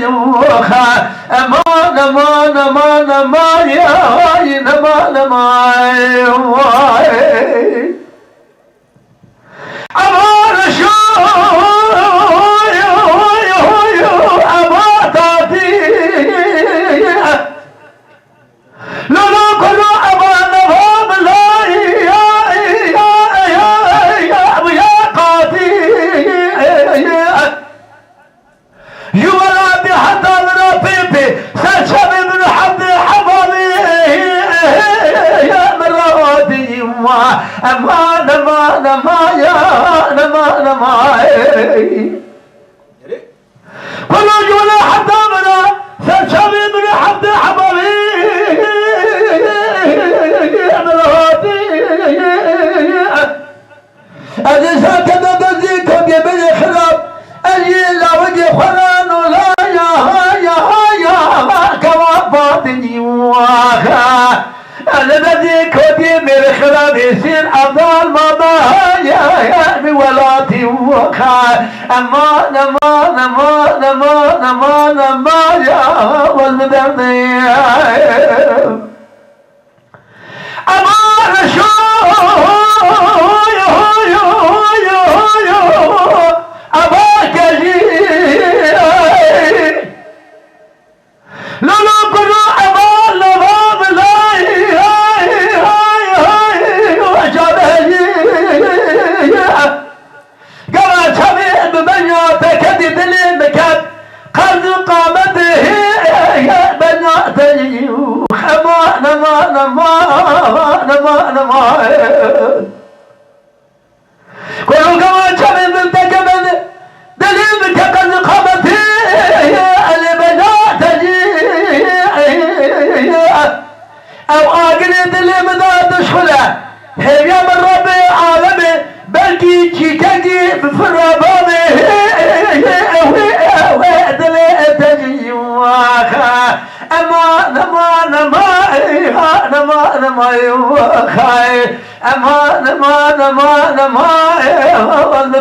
يوخا امان امان امان امان يا امان امان امان شو اباتاتي لولو كلو امان نظام لا يا قاتي يولا بحتى من بيبي سلسبي من حد حبابي يا مرادي امان امان امان يا امان امان كل جولا حتى من سلسبي من حد حبابي يا مرادي أجلسا كذا تزيكم يبني خراب أجي لا وجه خلان ولا يا كواباتني واخا أنا بديك ودي من خلال يصير أفضل ماما يا بولاتي واخا أمان أمان أمان أمان أمان أمان يا والمدرني أمان شو أباك جي لولو كلو أمان نظام لاي وجابه جي قرأ شبيه ببنياتك كدي دليل مكان قلب قامته يا بنياتي أمان أمان أمان أمان أمان كلو كمان شبيه بالتكبل دليل مكان قامته اللي بنياتي أو أقلد اللي بدأت شخلة هي من ربي عالمي بلكي تشيكاكي بفرابامي دلي تجي واخا أمان أمان أمان أمان أمان واخا أمان أمان أمان أمان